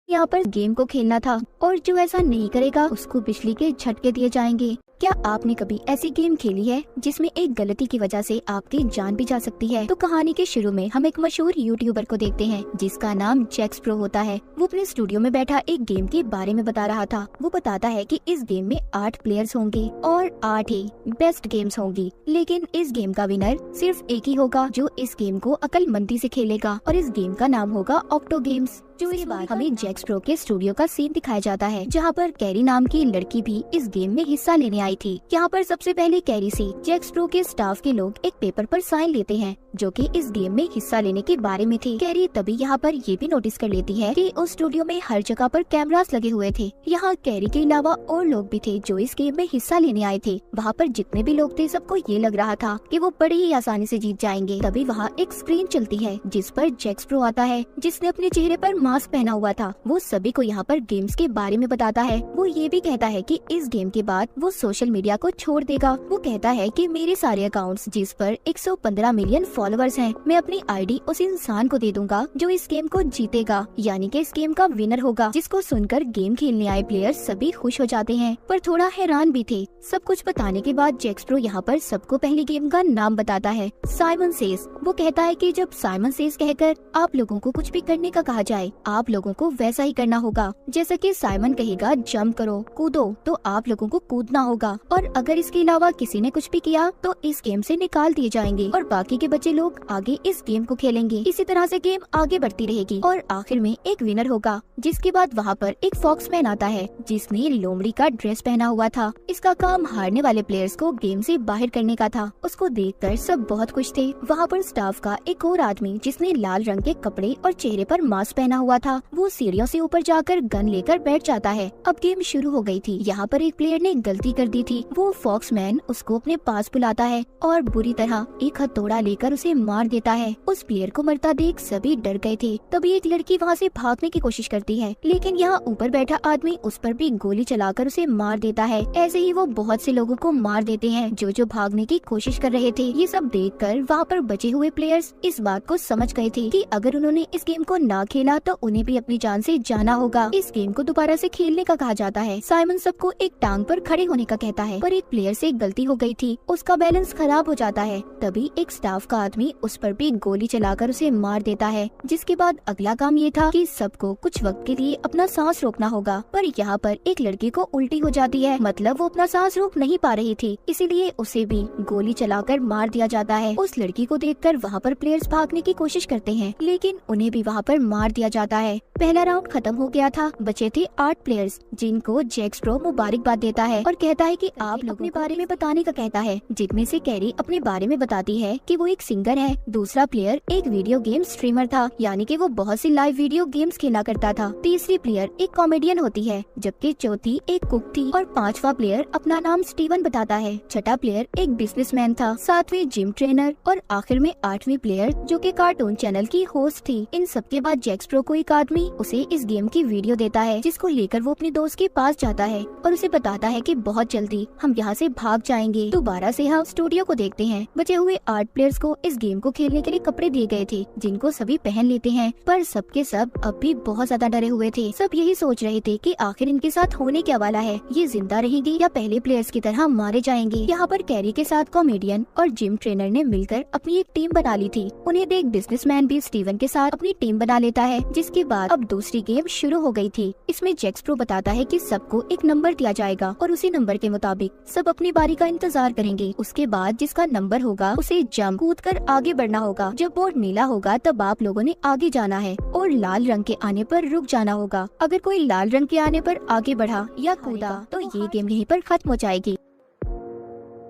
यहाँ पर गेम को खेलना था और जो ऐसा नहीं करेगा उसको बिजली के झटके दिए जाएंगे। क्या आपने कभी ऐसी गेम खेली है जिसमें एक गलती की वजह से आपकी जान भी जा सकती है? तो कहानी के शुरू में हम एक मशहूर यूट्यूबर को देखते हैं जिसका नाम जैक्स प्रो होता है। वो अपने स्टूडियो में बैठा एक गेम के बारे में बता रहा था। वो बताता है कि इस गेम में 8 प्लेयर्स होंगे और 8 ही बेस्ट गेम्स होंगी, लेकिन इस गेम का विनर सिर्फ एक ही होगा जो इस गेम को अक्लमंदी से खेलेगा और इस गेम का नाम होगा ऑक्टो गेम्स। जो इस बार हमें जैक्स प्रो के स्टूडियो का सीन दिखाया जाता है जहाँ पर कैरी नाम की लड़की भी इस गेम में हिस्सा लेने आई थी। यहाँ पर सबसे पहले कैरी से जैक्स प्रो के स्टाफ के लोग एक पेपर पर साइन लेते हैं जो कि इस गेम में हिस्सा लेने के बारे में थी। कैरी तभी यहाँ पर ये भी नोटिस कर लेती है कि उस स्टूडियो में हर जगह पर कैमरास लगे हुए थे। यहाँ कैरी के अलावा और लोग भी थे जो इस गेम में हिस्सा लेने आए थे। वहाँ पर जितने भी लोग थे सबको ये लग रहा था कि वो बड़े ही आसानी से जीत जाएंगे। तभी वहाँ एक स्क्रीन चलती है जिस पर जैक्स प्रो आता है जिसने अपने चेहरे पर मास्क पहना हुआ था। वो सभी को यहाँ पर गेम्स के बारे में बताता है। वो ये भी कहता है कि इस गेम के बाद वो सोशल मीडिया को छोड़ देगा। वो कहता है कि मेरे सारे अकाउंट्स जिस पर 115 मिलियन फॉलोअर्स हैं, मैं अपनी आईडी उस इंसान को दे दूंगा जो इस गेम को जीतेगा, यानी कि इस गेम का विनर होगा। जिसको सुनकर गेम खेलने आए प्लेयर्स सभी खुश हो जाते हैं पर थोड़ा हैरान भी थे। सब कुछ बताने के बाद जैक्स प्रो यहाँ पर सबको पहली गेम का नाम बताता है, साइमन सेज। वो कहता है कि जब साइमन सेज कहकर आप लोगों को कुछ भी करने का कहा जाए, आप लोगों को वैसा ही करना होगा। जैसा कि साइमन कहेगा जंप करो, कूदो, तो आप लोगों को कूदना होगा और अगर इसके अलावा किसी ने कुछ भी किया तो इस गेम से निकाल दिए जाएंगे और बाकी के बच्चे लोग आगे इस गेम को खेलेंगे। इसी तरह से गेम आगे बढ़ती रहेगी और आखिर में एक विनर होगा। जिसके बाद वहाँ पर एक फॉक्समैन आता है जिसने लोमड़ी का ड्रेस पहना हुआ था। इसका काम हारने वाले प्लेयर्स को गेम से बाहर करने का था। उसको देखकर सब बहुत खुश थे। वहाँ पर स्टाफ का एक और आदमी जिसने लाल रंग के कपड़े और चेहरे पर मास्क पहना हुआ था, वो सीढ़ियों से ऊपर जाकर गन लेकर बैठ जाता है। अब गेम शुरू हो गई थी। यहाँ पर एक प्लेयर ने गलती कर दी थी। वो फॉक्समैन उसको अपने पास बुलाता है और बुरी तरह एक हथौड़ा लेकर उसे मार देता है। उस प्लेयर को मरता देख सभी डर गए थे। तभी एक लड़की वहाँ से भागने की कोशिश करती है, लेकिन यहाँ ऊपर बैठा आदमी उस पर भी गोली चलाकर उसे मार देता है। ऐसे ही वो बहुत से लोगों को मार देते हैं जो भागने की कोशिश कर रहे थे। ये सब देखकर वहाँ पर बचे हुए प्लेयर्स इस बात को समझ गए थे कि अगर उन्होंने इस गेम को ना खेला तो उन्हें भी अपनी जान से जाना होगा। इस गेम को दोबारा से खेलने का कहा जाता है। साइमन सबको एक टांग पर खड़े होने का कहता है पर एक प्लेयर से गलती हो गई थी, उसका बैलेंस खराब हो जाता है। तभी एक स्टाफ का आदमी उस पर भी गोली चलाकर उसे मार देता है। जिसके बाद अगला काम ये था कि सबको कुछ वक्त के लिए अपना सांस रोकना होगा। पर यहाँ पर एक लड़की को उल्टी हो जाती है, मतलब वो अपना सांस रोक नहीं पा रही थी, इसीलिए उसे भी गोली चलाकर मार दिया जाता है। उस लड़की को देखकर वहाँ पर प्लेयर्स भागने की कोशिश करते हैं, लेकिन उन्हें भी वहाँ पर मार दिया जाता है। पहला राउंड खत्म हो गया था। बचे थे 8 प्लेयर्स जिनको जैक्स प्रो मुबारकबाद देता है और कहता है कि आप लोग अपने बारे में बताने का कहता है, जिनमें से कैरी अपने बारे में बताती है कि वो एक सिंगर है। दूसरा प्लेयर एक वीडियो गेम स्ट्रीमर था, यानी कि वो बहुत सी लाइव वीडियो गेम्स खेला करता था। तीसरी प्लेयर एक कॉमेडियन होती है, जबकि चौथी एक कुक थी और 5वां प्लेयर अपना नाम स्टीवन बताता है। छठा प्लेयर एक बिजनेसमैन था, 7वीं जिम ट्रेनर और आखिर में 8वीं प्लेयर जो कि कार्टून चैनल की होस्ट थी। इन सबके बाद जैक्स प्रो को एक आदमी उसे इस गेम की वीडियो देता है जिसको लेकर वो अपने दोस्त के पास जाता है और उसे बताता है कि बहुत जल्दी हम यहाँ से भाग जाएंगे। दोबारा से हम स्टूडियो को देखते हैं। बचे हुए 8 प्लेयर्स को इस गेम को खेलने के लिए कपड़े दिए गए थे जिनको सभी पहन लेते हैं, पर सबके सब अब भी बहुत ज्यादा डरे हुए थे। सब यही सोच रहे थे कि आखिर इनके साथ होने क्या वाला है, ये जिंदा रहेंगे या पहले प्लेयर्स की तरह मारे जाएंगे। यहाँ पर कैरी के साथ कॉमेडियन और जिम ट्रेनर ने मिलकर अपनी एक टीम बना ली थी। उन्हें देख बिजनेसमैन भी स्टीवन के साथ अपनी टीम बना लेता है। जिसके बाद अब दूसरी गेम शुरू हो गई थी। इसमें जैक्स प्रो बताता है कि सबको एक नंबर दिया जाएगा और उसी नंबर के मुताबिक सब अपनी बारी का इंतजार करेंगे। उसके बाद जिसका नंबर होगा उसे जंप कूद कर आगे बढ़ना होगा। जब बोर्ड नीला होगा तब आप लोगों ने आगे जाना है और लाल रंग के आने पर रुक जाना होगा। अगर कोई लाल रंग के आने पर आगे बढ़ा या कूदा तो ये गेम यहीं पर खत्म हो जाएगी।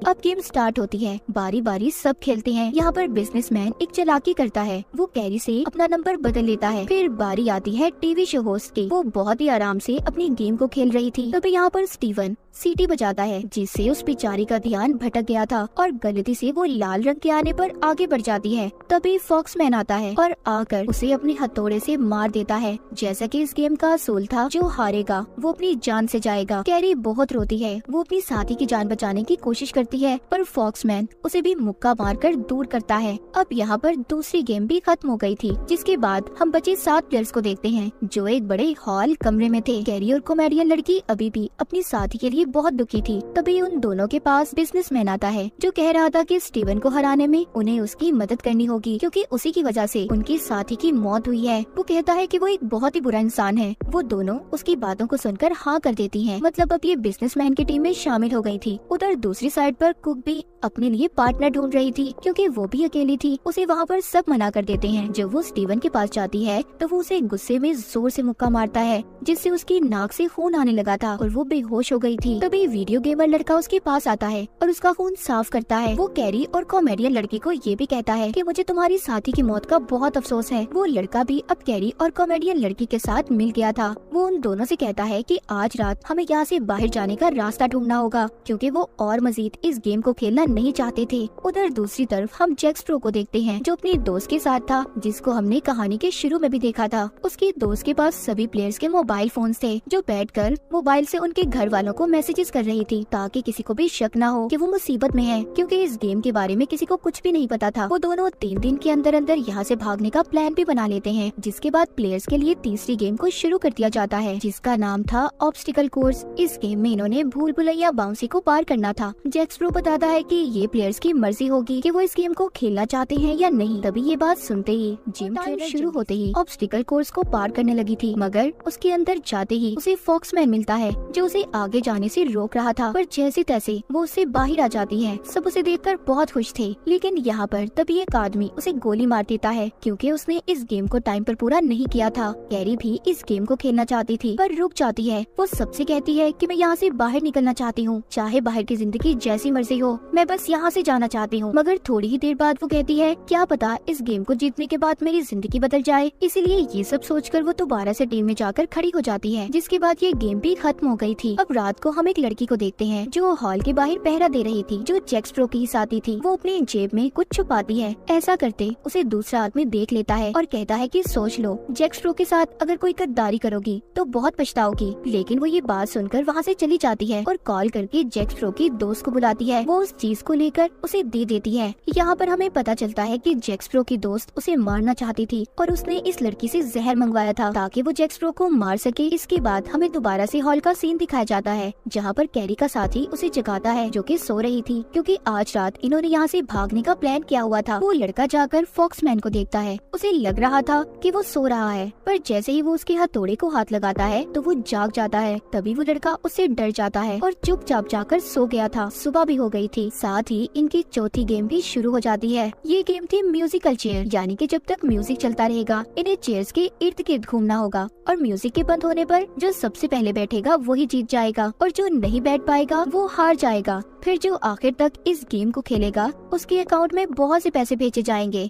अब गेम स्टार्ट होती है। बारी बारी सब खेलते हैं। यहाँ पर बिजनेसमैन एक चालाकी करता है, वो कैरी से अपना नंबर बदल लेता है। फिर बारी आती है टीवी शो होस्ट की। वो बहुत ही आराम से अपनी गेम को खेल रही थी। तभी यहाँ पर स्टीवन सीटी बजाता है, जिससे उस बेचारी का ध्यान भटक गया था और गलती से वो लाल रंग के आने पर आगे बढ़ जाती है। तभी फॉक्समैन आता है और आकर उसे अपने हथौड़े से मार देता है। जैसा कि इस गेम का असूल था, जो हारेगा वो अपनी जान से जाएगा। कैरी बहुत रोती है, वो अपनी साथी की जान बचाने की कोशिश करती है, पर फॉक्समैन उसे भी मुक्का मारकर दूर करता है। अब यहाँ पर दूसरी गेम भी खत्म हो गई थी, जिसके बाद हम बचे 7 प्लेयर्स को देखते हैं, जो एक बड़े हॉल कमरे में थे। कैरी और कॉमेडियन लड़की अभी भी अपनी साथी के लिए बहुत दुखी थी। तभी उन दोनों के पास बिजनेसमैन आता है, जो कह रहा था कि स्टीवन को हराने में उन्हें उसकी मदद करनी होगी, क्योंकि उसी की वजह से उनकी साथी की मौत हुई है। वो कहता है कि वो एक बहुत ही बुरा इंसान है। वो दोनों उसकी बातों को सुनकर हाँ कर देती हैं। मतलब अब ये बिजनेसमैन की टीम में शामिल हो गई थी। उधर दूसरी साइड पर कुक भी अपने लिए पार्टनर ढूंढ रही थी, क्योंकि वो भी अकेली थी। उसे वहाँ पर सब मना कर देते हैं। जब वो स्टीवन के पास जाती है तो वो उसे गुस्से में जोर से मुक्का मारता है, जिससे उसकी नाक से खून आने लगा था और वो बेहोश हो गई थी। तभी वीडियो गेमर लड़का उसके पास आता है और उसका खून साफ करता है। वो कैरी और कॉमेडियन लड़की को ये भी कहता है कि मुझे तुम्हारी साथी की मौत का बहुत अफसोस है। वो लड़का भी अब कैरी और कॉमेडियन लड़की के साथ मिल गया था। वो उन दोनों से कहता है कि आज रात हमें यहाँ से बाहर जाने का रास्ता ढूंढना होगा, क्योंकि वो और मजीद इस गेम को खेलना नहीं चाहते थे। उधर दूसरी तरफ हम जैक स्प्रो को देखते हैं, जो अपने दोस्त के साथ था, जिसको हमने कहानी के शुरू में भी देखा था। उसके दोस्त के पास सभी प्लेयर्स के मोबाइल फोन्स थे, जो बैठकर मोबाइल से उनके घर वालों को मैसेजेस कर रही थी, ताकि किसी को भी शक न हो कि वो मुसीबत में है, क्योंकि इस गेम के बारे में किसी को कुछ भी नहीं पता था। वो दोनों 3 दिन के अंदर अंदर यहाँ से भागने का प्लान भी बना लेते हैं, जिसके बाद प्लेयर्स के लिए तीसरी गेम को शुरू कर दिया जाता है, जिसका नाम था ऑब्स्टिकल कोर्स। इस गेम में इन्होंने भूल भुलैया बाउंसी को पार करना था। जैक स्प्रो बताता है कि ये प्लेयर्स की मर्जी होगी कि वो इस गेम को खेलना चाहते हैं या नहीं। तभी ये बात सुनते ही जिम ट्रेनर शुरू होते ही ऑब्स्टिकल कोर्स को पार करने लगी थी, मगर उसके अंदर जाते ही उसे फॉक्समैन मिलता है, जो उसे आगे जाने से रोक रहा था। पर जैसे तैसे वो उससे बाहर आ जाती है। सब उसे देखकर बहुत खुश थे, लेकिन यहाँ पर तभी एक आदमी उसे गोली मार देता है, क्योंकि उसने इस गेम को टाइम पर पूरा नहीं किया था। कैरी भी इस गेम को खेलना चाहती थी, पर रुक जाती है। वो सबसे कहती है कि मैं यहाँ से बाहर निकलना चाहती हूँ, चाहे बाहर की जिंदगी जैसी मर्जी हो, मैं बस यहाँ से जाना चाहती हूँ। मगर थोड़ी ही देर बाद वो कहती है, क्या पता इस गेम को जीतने के बाद मेरी जिंदगी बदल जाए। इसीलिए ये सब सोचकर वो दोबारा से टीम में जाकर खड़ी हो जाती है, जिसके बाद ये गेम भी खत्म हो गई थी। अब रात को हम एक लड़की को देखते हैं, जो हॉल के बाहर पहरा दे रही थी, जो जैक स्प्रो की साथी थी। वो अपनी जेब में कुछ छुपाती है। ऐसा करते उसे दूसरा आदमी देख लेता है और कहता है कि सोच लो, जैक स्प्रो के साथ अगर कोई गद्दारी करोगी तो बहुत पछताओगी। लेकिन वो ये बात सुनकर वहाँ से चली जाती है और कॉल करके जैक स्प्रो की दोस्त को बुलाती है। वो उस चीज को लेकर उसे दे देती है। यहाँ पर हमें पता चलता है कि जैक स्प्रो की दोस्त उसे मारना चाहती थी और उसने इस लड़की से जहर मंगवाया था, ताकि वो जैक स्प्रो को मार सके। इसके बाद हमें दोबारा से हॉल का सीन दिखाया जाता है, जहाँ पर कैरी का साथी उसे जगाता है, जो कि सो रही थी, क्योंकि आज रात इन्होंने यहाँ से भागने का प्लान किया हुआ था। वो लड़का जाकर फॉक्समैन को देखता है। उसे लग रहा था कि वो सो रहा है, पर जैसे ही वो उसके हथौड़े को हाथ लगाता है तो वो जाग जाता है। तभी वो लड़का उससे डर जाता है और चुपचाप जाकर सो गया था। सुबह भी हो गई थी। साथ ही इनकी चौथी गेम भी शुरू हो जाती है। ये गेम थी म्यूजिकल चेयर, यानी कि जब तक म्यूजिक चलता रहेगा इन्हें चेयर्स के इर्द गिर्द घूमना होगा, और म्यूजिक के बंद होने पर जो सबसे पहले बैठेगा वही जीत जाएगा, और जो नहीं बैठ पाएगा वो हार जाएगा। फिर जो आखिर तक इस गेम को खेलेगा उसके अकाउंट में बहुत से पैसे भेजे जाएंगे।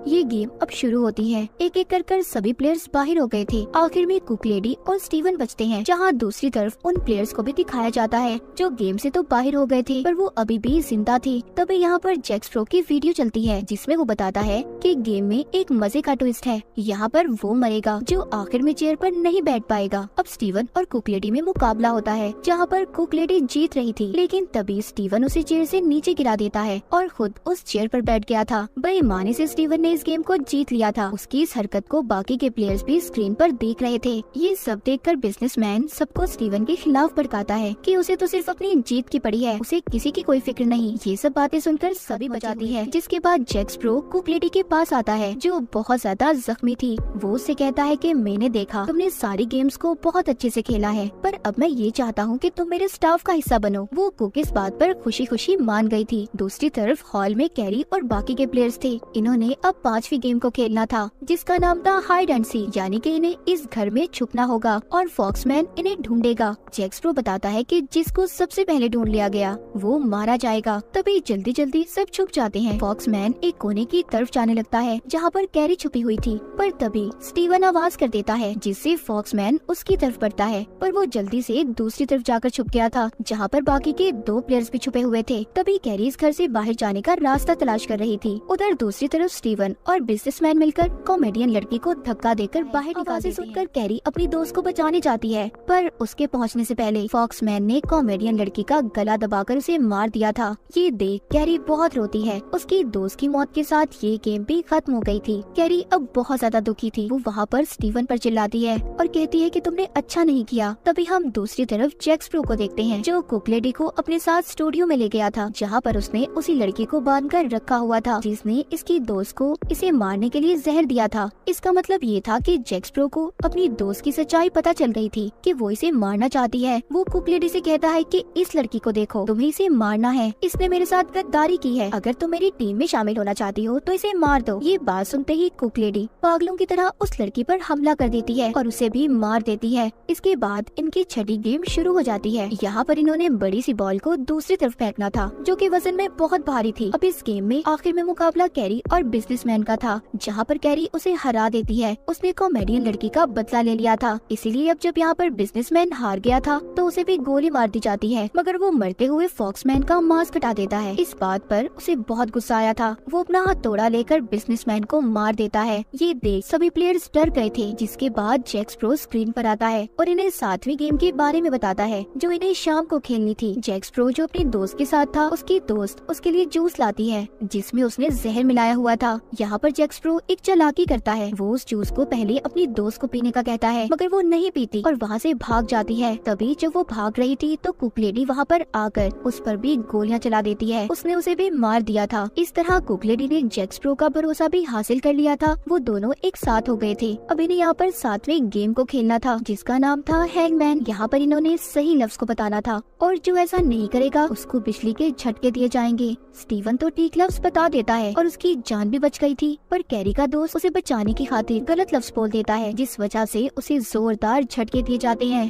ये गेम अब शुरू होती है। एक एक कर सभी प्लेयर्स बाहर हो गए थे। आखिर में कुक लेडी और स्टीवन बचते हैं, जहाँ दूसरी तरफ उन प्लेयर्स को भी दिखाया जाता है जो गेम से तो बाहर हो गए थे, पर वो अभी भी जिंदा थे। तभी यहाँ पर जैक स्प्रो की वीडियो चलती है, जिसमें वो बताता है कि गेम में एक मजे का ट्विस्ट है। यहाँ पर वो मरेगा जो आखिर में चेयर पर नहीं बैठ पाएगा। अब स्टीवन और कुक लेडी में मुकाबला होता है, जहाँ पर कुक लेडी जीत रही थी, लेकिन तभी स्टीवन उसे चेयर से नीचे गिरा देता है और खुद उस चेयर पर बैठ गया था। बेईमानी से स्टीवन ने इस गेम को जीत लिया था। उसकी इस हरकत को बाकी के प्लेयर्स भी स्क्रीन पर देख रहे थे। ये सब देखकर बिजनेसमैन सबको स्टीवन के खिलाफ भड़काता है कि उसे तो सिर्फ अपनी जीत की पड़ी है, उसे किसी की कोई फिक्र नहीं। ये सब बातें सुनकर सभी बचाती है। जिसके बाद जैक स्प्रो कुक लेडी के पास आता है, जो बहुत ज्यादा जख्मी थी। वो उससे कहता है कि मैंने देखा तुमने सारी गेम्स को बहुत अच्छे से खेला है, पर अब मैं ये चाहता हूँ कि तुम मेरे स्टाफ का हिस्सा बनो। वो कुक इस बात पर खुशी खुशी मान गई थी। दूसरी तरफ हॉल में कैरी और बाकी के प्लेयर्स थे। इन्होंने अब अब 5वीं गेम को खेलना था, जिसका नाम था हाइड एंड सी, यानी कि इन्हें इस घर में छुपना होगा और फॉक्समैन इन्हें ढूंढेगा। जैक स्प्रो बताता है कि जिसको सबसे पहले ढूंढ लिया गया वो मारा जाएगा। तभी जल्दी जल्दी सब छुप जाते हैं। फॉक्समैन एक कोने की तरफ जाने लगता है जहाँ पर कैरी छुपी हुई थी, पर तभी स्टीवन आवाज कर देता है जिससे फॉक्समैन उसकी तरफ बढ़ता है, पर वो जल्दी से दूसरी तरफ जाकर छुप गया था जहाँ पर बाकी के 2 प्लेयर्स भी छुपे हुए थे। तभी कैरी इस घर से बाहर जाने का रास्ता तलाश कर रही थी। उधर दूसरी तरफ स्टीवन और बिजनेसमैन मिलकर कॉमेडियन लड़की को धक्का देकर बाहर निकाल देते हैं। सुनकर कैरी अपनी दोस्त को बचाने जाती है, पर उसके पहुँचने से पहले फॉक्समैन ने कॉमेडियन लड़की का गला दबाकर उसे मार दिया था। ये देख कैरी बहुत रोती है। उसकी दोस्त की मौत के साथ ये गेम भी खत्म हो गई थी। कैरी अब बहुत ज्यादा दुखी थी। वो वहाँ पर स्टीवन पर चिल्लाती है और कहती है कि तुमने अच्छा नहीं किया। तभी हम दूसरी तरफ जैक स्प्रो को देखते हैं, जो कुक लेडी को अपने साथ स्टूडियो में ले गया था, जहाँ पर उसने उसी लड़की को बांध कर रखा हुआ था जिसने इसकी दोस्त को इसे मारने के लिए जहर दिया था। इसका मतलब ये था कि जैक स्प्रो को अपनी दोस्त की सच्चाई पता चल गई थी कि वो इसे मारना चाहती है। वो कुक लेडी से कहता है कि इस लड़की को देखो, तुम्हें इसे मारना है, इसने मेरे साथ गद्दारी की है, अगर तुम मेरी टीम में शामिल होना चाहती हो तो इसे मार दो। ये बात सुनते ही कुक लेडी पागलों की तरह उस लड़की पर हमला कर देती है और उसे भी मार देती है। इसके बाद इनकी छठी गेम शुरू हो जाती है। यहाँ पर इन्होंने बड़ी सी बॉल को दूसरी तरफ फेंकना था, जो कि वजन में बहुत भारी थी। अब इस गेम में आखिर में मुकाबला कैरी और बिजनेसमैन का था, जहाँ पर कैरी उसे हरा देती है। उसने कॉमेडियन लड़की का बदला ले लिया था, इसीलिए अब जब यहाँ पर बिजनेसमैन हार गया था तो उसे भी गोली मार दी जाती है, मगर वो मरते हुए फॉक्समैन का मास्क हटा देता है। इस बात पर उसे बहुत गुस्सा आया था। वो अपना हथौड़ा लेकर बिजनेसमैन को मार देता है। ये देख सभी प्लेयर्स डर गए थे। जिसके बाद जैक स्प्रो स्क्रीन पर आता है और इन्हें 7वीं गेम के बारे में बताता है, जो इन्हें शाम को खेलनी थी। जैक स्प्रो जो अपने दोस्त के साथ था, उसकी दोस्त उसके लिए जूस लाती है जिसमें उसने जहर मिलाया हुआ था। यहाँ पर जैक स्प्रो एक चालाकी करता है। वो उस जूस को पहले अपनी दोस्त को पीने का कहता है, मगर वो नहीं पीती और वहाँ से भाग जाती है। तभी जब वो भाग रही थी तो कुक लेडी वहाँ पर आकर उस पर भी गोलियां चला देती है। उसने उसे भी मार दिया था। इस तरह कुक लेडी ने जैक स्प्रो का भरोसा भी हासिल कर लिया था। वो दोनों एक साथ हो गए थे। अब इन्हें यहाँ पर 7वें गेम को खेलना था, जिसका नाम था हैंगमैन। यहाँ पर इन्होंने सही लफ्ज को बताना था और जो ऐसा नहीं करेगा उसको बिजली के झटके दिए जाएंगे। स्टीवन तो ठीक लफ्ज बता देता है और उसकी जान भी बच गई थी, पर कैरी का दोस्त उसे बचाने की खातिर गलत लफ्ज बोल देता है, जिस वजह से उसे जोरदार झटके दिए जाते हैं।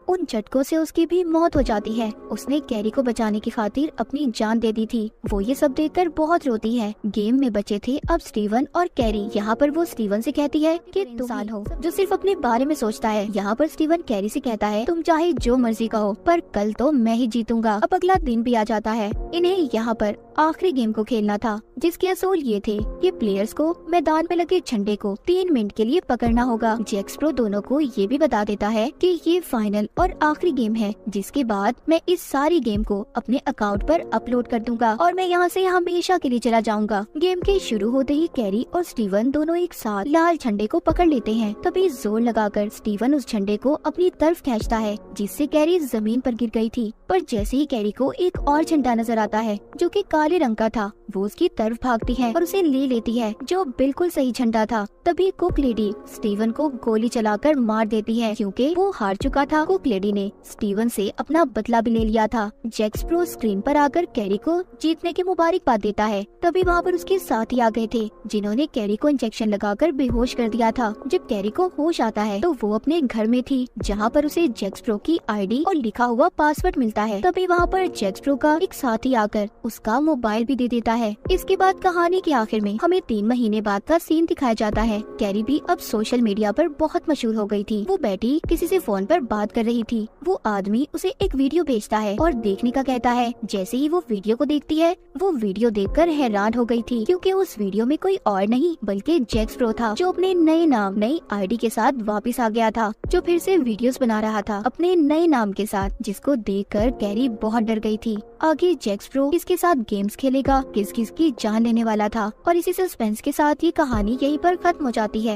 उन झटकों से उसकी भी मौत हो जाती है। उसने कैरी को बचाने की खातिर अपनी जान दे दी थी। वो ये सब देखकर बहुत रोती है। गेम में बचे थे अब स्टीवन और कैरी। यहाँ पर वो स्टीवन से कहती है कि तुम इंसान हो जो सिर्फ अपने बारे में सोचता है। यहाँ पर स्टीवन कैरी से कहता है, तुम चाहे जो मर्जी कहो, पर कल तो मैं ही जीतूंगा। अब अगला दिन भी आ जाता है। इन्हें यहाँ पर आखिरी गेम को खेलना था, जिसके असूल ये थे कि प्लेयर्स को मैदान में लगे झंडे को 3 मिनट के लिए पकड़ना होगा। जैक स्प्रो दोनों को ये भी बता देता है कि ये फाइनल और आखिरी गेम है, जिसके बाद मैं इस सारी गेम को अपने अकाउंट पर अपलोड कर दूंगा और मैं यहाँ से हमेशा के लिए चला जाऊंगा। गेम के शुरू होते ही कैरी और स्टीवन दोनों एक साथ लाल झंडे को पकड़ लेते हैं। तभी जोर लगाकर स्टीवन उस झंडे को अपनी तरफ खींचता है, जिससे कैरी जमीन पर गिर गई थी। पर जैसे ही कैरी को एक और झंडा नजर आता है जो कि काले रंग का था, वो उसकी तरफ भागती है और उसे ले लेती है, जो बिल्कुल सही झंडा था। तभी कुक लेडी स्टीवन को गोली चलाकर मार देती है, क्योंकि वो हार चुका था। कुक लेडी ने स्टीवन से अपना बदला भी ले लिया था। जैक स्प्रो स्क्रीन पर आकर कैरी को जीतने की मुबारकबाद देता है। तभी वहाँ पर उसके साथी आ गए थे, जिन्होंने कैरी को इंजेक्शन लगाकर बेहोश कर दिया था। जब कैरी को होश आता है तो वो अपने घर में थी, जहाँ पर उसे जैक स्प्रो की आईडी और लिखा हुआ पासवर्ड मिलता है। तभी वहाँ पर जैक स्प्रो का एक साथी आकर उसका मोबाइल भी दे देता है। इसके बाद कहानी के आखिर में हमें 3 महीने बाद का सीन दिखाया जाता है। कैरी भी अब सोशल मीडिया पर बहुत मशहूर हो गई थी। वो बैठी किसी से फोन पर बात कर रही थी। वो आदमी उसे एक वीडियो भेजता है और देखने का कहता है। जैसे ही वो वीडियो को देखती है, वो वीडियो देखकर हैरान हो गई थी, क्योंकि उस वीडियो में कोई और नहीं बल्कि जैक स्प्रो था, जो अपने नए नाम नई आईडी के साथ वापस आ गया था, जो फिर से वीडियोस बना रहा था अपने नए नाम के साथ, जिसको देखकर कैरी बहुत डर गई थी। आगे जैक स्प्रो किसके साथ गेम्स खेलेगा, किस किस की जान लेने वाला था, और इसी सस्पेंस के साथ ये कहानी यहीं पर खत्म हो जाती है।